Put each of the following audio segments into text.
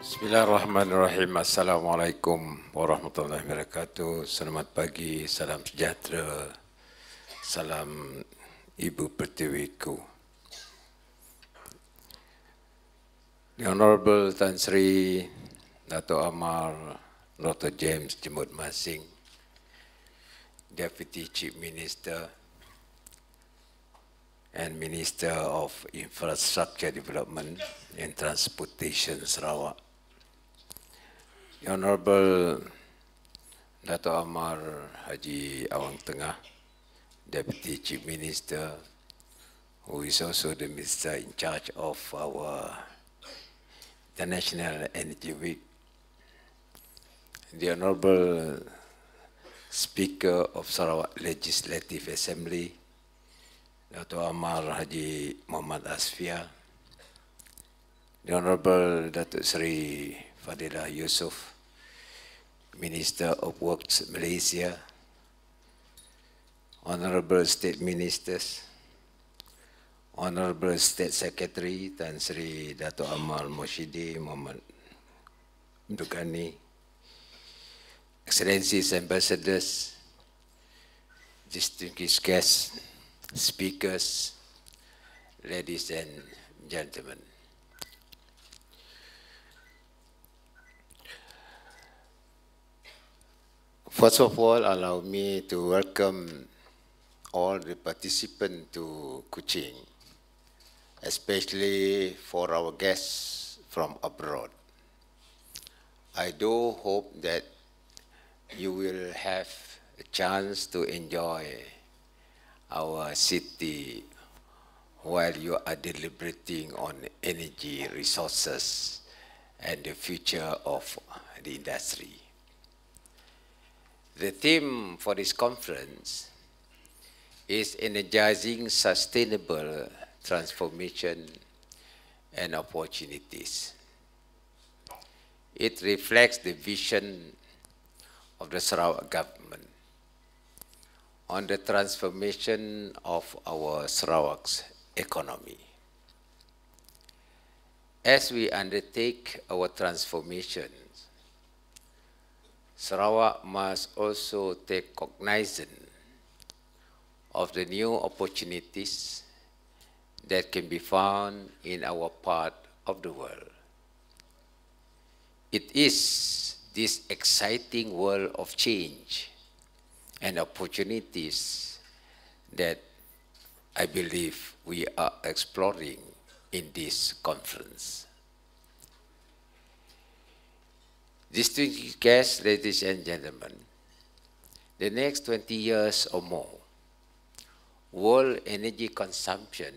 Bismillahirrahmanirrahim. Assalamualaikum warahmatullahi wabarakatuh. Selamat pagi, salam sejahtera, salam Ibu Pertiwiku. The Honorable Tan Sri Dato' Amar Dr. James Jemut Masing, Deputy Chief Minister and Minister of Infrastructure Development and Transportation Sarawak. The Honorable Dato' Amar Haji Awang Tengah, Deputy Chief Minister, who is also the Minister in charge of our International Energy Week. The Honorable Speaker of Sarawak Legislative Assembly, Dato' Amar Haji Muhammad Asfia, the Honorable Dato' Sri Fadilah Yusof, Minister of Works Malaysia, Honorable State Ministers, Honorable State Secretary Tan Sri Dato' Amal Moshidi Muhammad Dukani, Excellencies, Ambassadors, distinguished guests, speakers, ladies and gentlemen. First of all, allow me to welcome all the participants to Kuching, especially for our guests from abroad. I do hope that you will have a chance to enjoy our city while you are deliberating on energy resources and the future of the industry. The theme for this conference is energizing sustainable transformation and opportunities. It reflects the vision of the Sarawak government on the transformation of our Sarawak's economy. As we undertake our transformation, Sarawak must also take cognizance of the new opportunities that can be found in our part of the world. It is this exciting world of change and opportunities that I believe we are exploring in this conference. Distinguished guests, ladies and gentlemen, the next 20 years or more, world energy consumption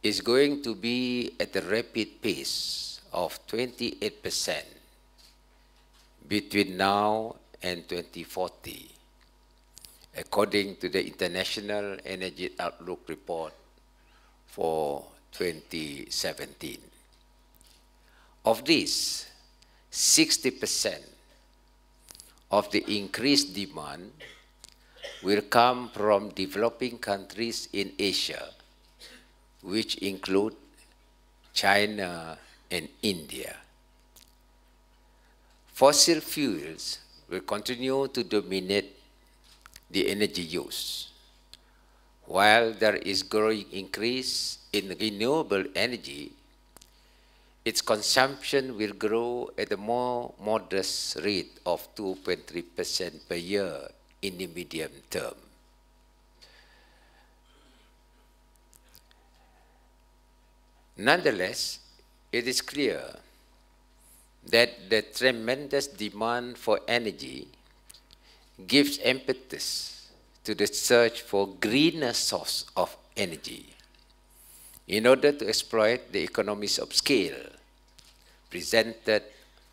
is going to be at a rapid pace of 28% between now and 2040, according to the International Energy Outlook Report for 2017. Of this, 60% of the increased demand will come from developing countries in Asia, which include China and India. Fossil fuels will continue to dominate the energy use. While there is growing increase in renewable energy, its consumption will grow at a more modest rate of 2.3% per year in the medium term. Nonetheless, it is clear that the tremendous demand for energy gives impetus to the search for greener source of energy in order to exploit the economies of scale presented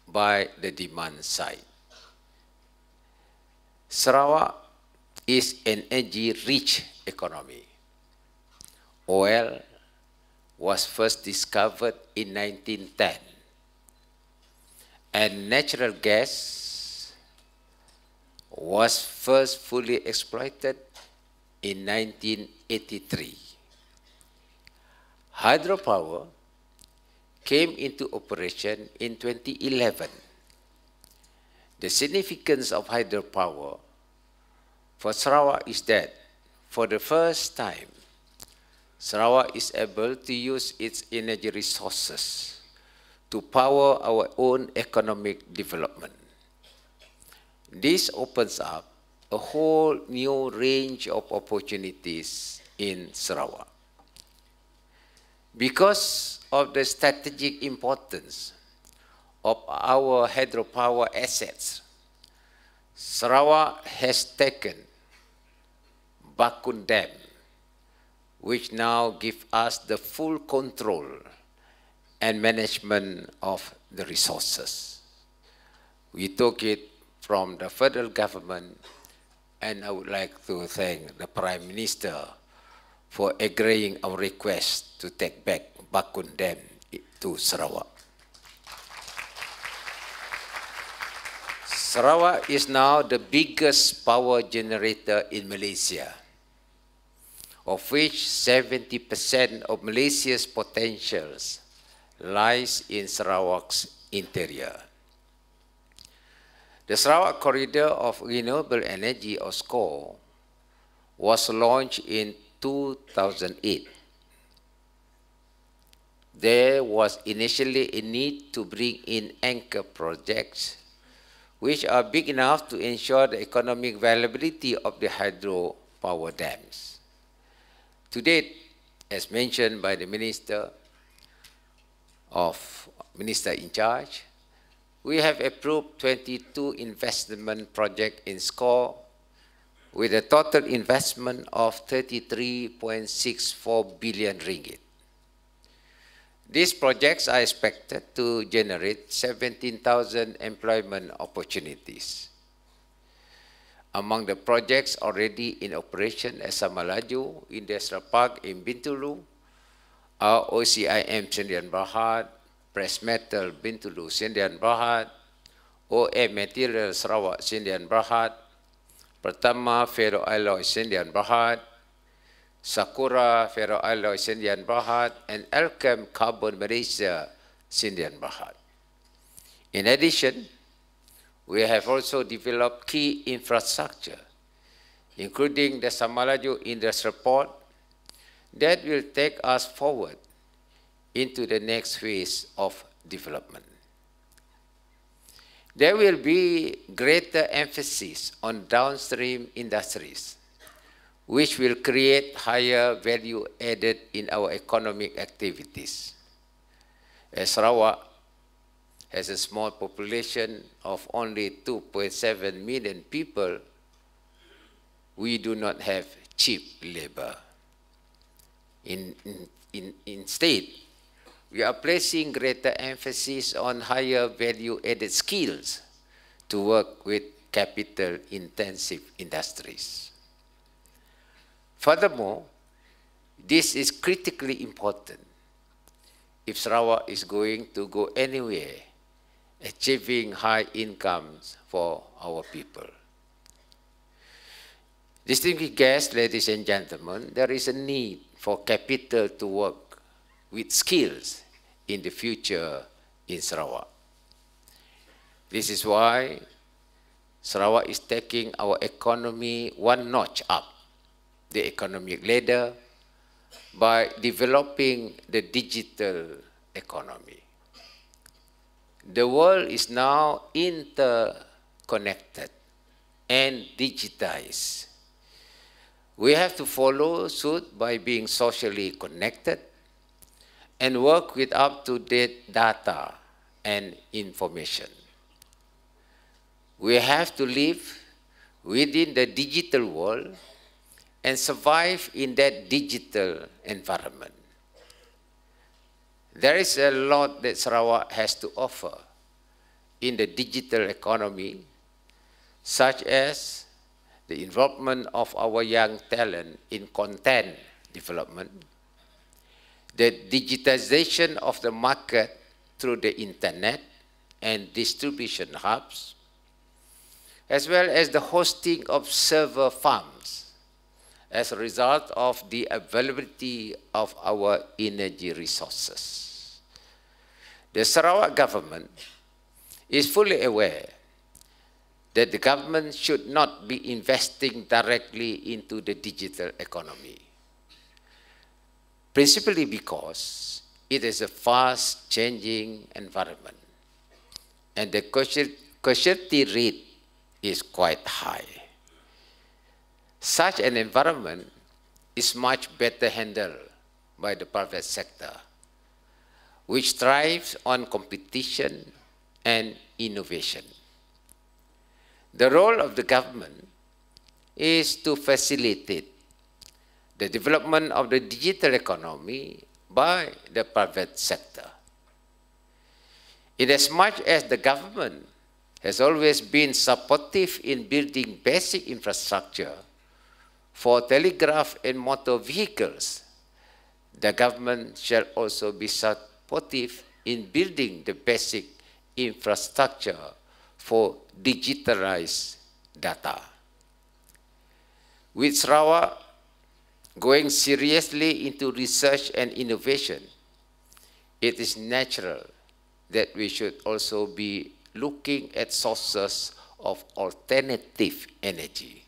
by the demand side. Sarawak is an energy-rich economy. Oil was first discovered in 1910, and natural gas was first fully exploited in 1983. Hydropower came into operation in 2011. The significance of hydropower for Sarawak is that for the first time, Sarawak is able to use its energy resources to power our own economic development. This opens up a whole new range of opportunities in Sarawak. Because of the strategic importance of our hydropower assets, Sarawak has taken Bakun Dam, which now gives us the full control and management of the resources. We took it from the federal government, and I would like to thank the Prime Minister for agreeing our request to take back Bakun Dam to Sarawak. Sarawak is now the biggest power generator in Malaysia, of which 70% of Malaysia's potentials lies in Sarawak's interior. The Sarawak Corridor of Renewable Energy, or SCORE, was launched in 2008. There was initially a need to bring in anchor projects which are big enough to ensure the economic viability of the hydropower dams. To date, as mentioned by the Minister in charge, we have approved 22 investment projects in SCORE with a total investment of 33.64 billion ringgit. These projects are expected to generate 17,000 employment opportunities. Among the projects already in operation at Samalaju Industrial Park in Bintulu are OCIM Sdn Bhd, Press Metal Bintulu Sdn Bhd, OM Material Sarawak Sdn Bhd, Pertama Ferroalloy Sdn Bhd, Sakura Ferroalloy Sdn Bhd, and Elkem Carbon Malaysia Sdn Bhd. In addition, we have also developed key infrastructure, including the Samalaju Industrial Port, that will take us forward into the next phase of development. There will be greater emphasis on downstream industries, which will create higher value added in our economic activities. As Sarawak has a small population of only 2.7 million people, we do not have cheap labor. Instead, we are placing greater emphasis on higher value-added skills to work with capital-intensive industries. Furthermore, this is critically important if Sarawak is going to go anywhere, achieving high incomes for our people. Distinguished guests, ladies and gentlemen, there is a need for capital to work with skills in the future in Sarawak. This is why Sarawak is taking our economy one notch up the economic ladder by developing the digital economy. The world is now interconnected and digitized. We have to follow suit by being socially connected and work with up-to-date data and information. We have to live within the digital world and survive in that digital environment. There is a lot that Sarawak has to offer in the digital economy, such as the involvement of our young talent in content development, the digitization of the market through the internet and distribution hubs, as well as the hosting of server farms as a result of the availability of our energy resources. The Sarawak government is fully aware that the government should not be investing directly into the digital economy, principally because it is a fast-changing environment and the casualty rate is quite high. Such an environment is much better handled by the private sector, which thrives on competition and innovation. The role of the government is to facilitate the development of the digital economy by the private sector. Inasmuch as the government has always been supportive in building basic infrastructure for telegraph and motor vehicles, the government shall also be supportive in building the basic infrastructure for digitalized data. With Sarawak going seriously into research and innovation, it is natural that we should also be looking at sources of alternative energy.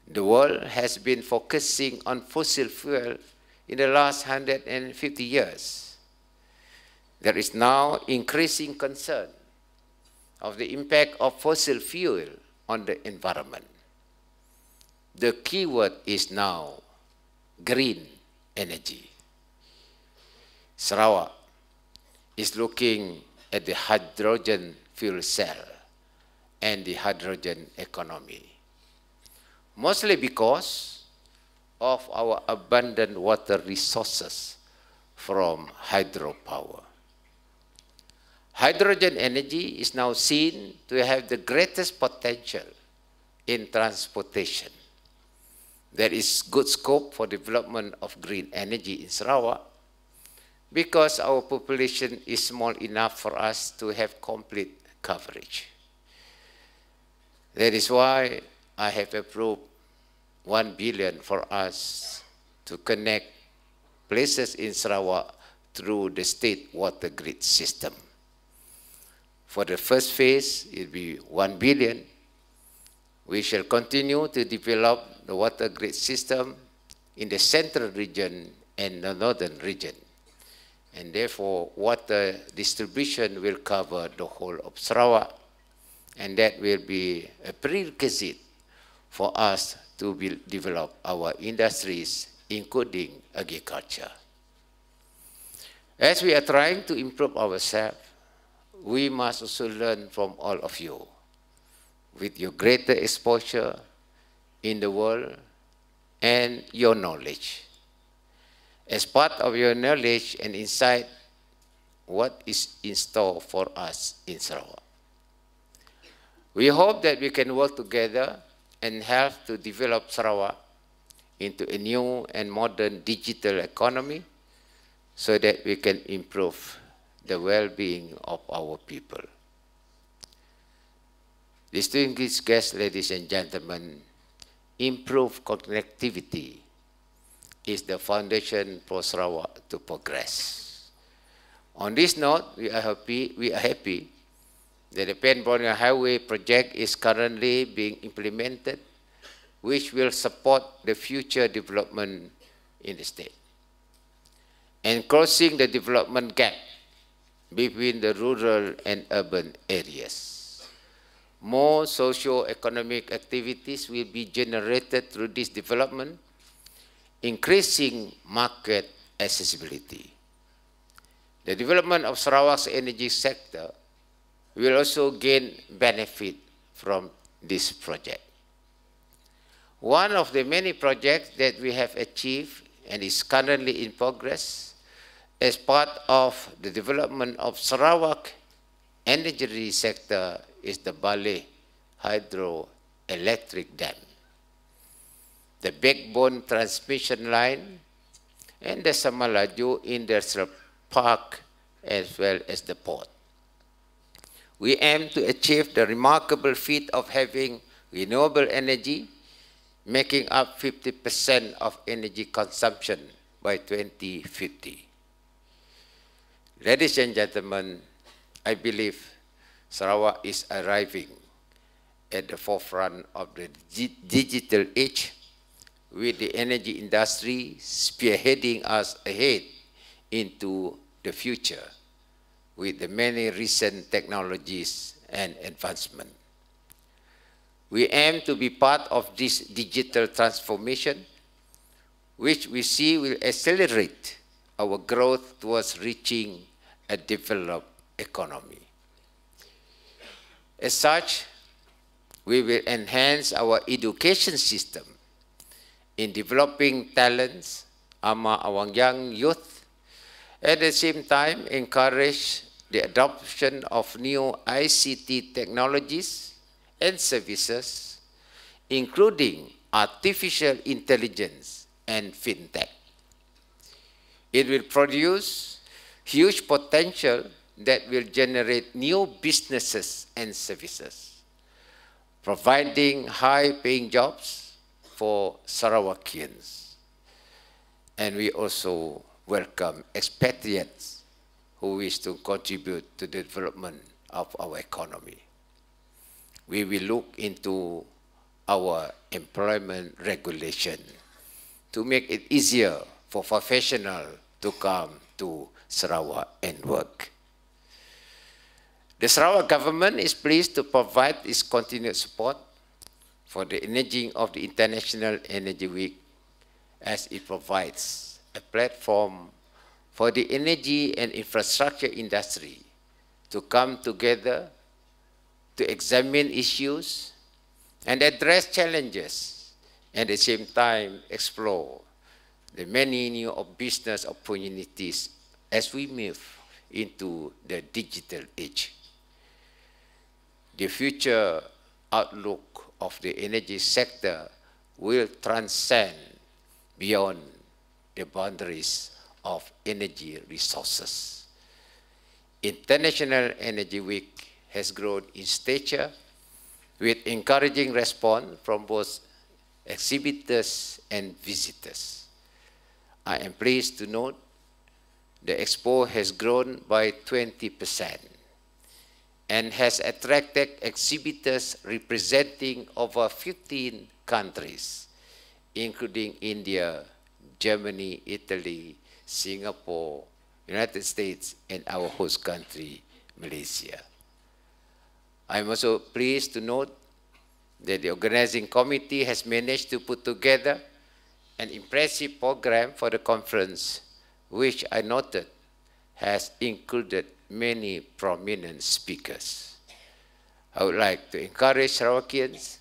The world has been focusing on fossil fuel in the last 150 years. There is now increasing concern of the impact of fossil fuel on the environment. The key word is now green energy. Sarawak is looking at the hydrogen fuel cell and the hydrogen economy, mostly because of our abundant water resources from hydropower. Hydrogen energy is now seen to have the greatest potential in transportation. There is good scope for development of green energy in Sarawak because our population is small enough for us to have complete coverage. That is why I have approved 1 billion for us to connect places in Sarawak through the state water grid system. For the first phase, it will be 1 billion. We shall continue to develop the water grid system in the central region and the northern region. And therefore, water distribution will cover the whole of Sarawak, and that will be a prerequisite for us to develop our industries, including agriculture. As we are trying to improve ourselves, we must also learn from all of you. With your greater exposure in the world and your knowledge. As part of your knowledge and insight, what is in store for us in Sarawak. We hope that we can work together and help to develop Sarawak into a new and modern digital economy so that we can improve the well-being of our people. Distinguished guests, ladies and gentlemen, improved connectivity is the foundation for Sarawak to progress. On this note, we are happy that the Pen-Borneo Highway project is currently being implemented, which will support the future development in the state. And closing the development gap between the rural and urban areas. More socio-economic activities will be generated through this development, increasing market accessibility. The development of Sarawak's energy sector will also gain benefit from this project. One of the many projects that we have achieved and is currently in progress as part of the development of Sarawak energy sector is the Baleh Hydroelectric Dam, the backbone transmission line, and the Samalaju Industrial Park, as well as the port. We aim to achieve the remarkable feat of having renewable energy making up 50% of energy consumption by 2050. Ladies and gentlemen, I believe Sarawak is arriving at the forefront of the digital age, with the energy industry spearheading us ahead into the future with the many recent technologies and advancements. We aim to be part of this digital transformation, which we see will accelerate our growth towards reaching a developed economy. As such, we will enhance our education system in developing talents among our young youth, at the same time encourage the adoption of new ICT technologies and services, including artificial intelligence and fintech. It will produce huge potential that will generate new businesses and services, providing high-paying jobs for Sarawakians. And we also welcome expatriates who wish to contribute to the development of our economy. We will look into our employment regulation to make it easier for professionals to come to Sarawak and work. The Sarawak government is pleased to provide its continued support for the energy of the International Energy Week, as it provides a platform for the energy and infrastructure industry to come together to examine issues and address challenges, and at the same time explore the many new business opportunities as we move into the digital age. The future outlook of the energy sector will transcend beyond the boundaries of energy resources. International Energy Week has grown in stature with encouraging response from both exhibitors and visitors. I am pleased to note the expo has grown by 20% and has attracted exhibitors representing over 15 countries, including India, Germany, Italy, Singapore, United States, and our host country, Malaysia. I am also pleased to note that the organizing committee has managed to put together an impressive program for the conference, which I noted has included many prominent speakers. I would like to encourage Sarawakians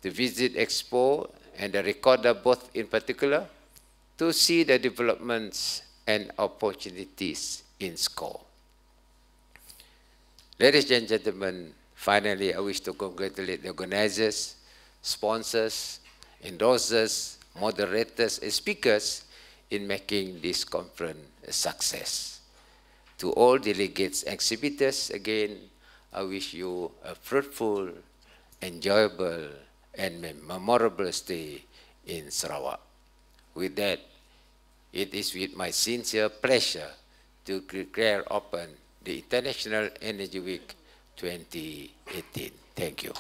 to visit Expo and the Recorder both in particular to see the developments and opportunities in score. Ladies and gentlemen, finally, I wish to congratulate the organizers, sponsors, endorsers, moderators, and speakers in making this conference a success. To all delegates and exhibitors, again, I wish you a fruitful, enjoyable, and memorable stay in Sarawak. With that, it is with my sincere pleasure to declare open the International Energy Week 2018. Thank you.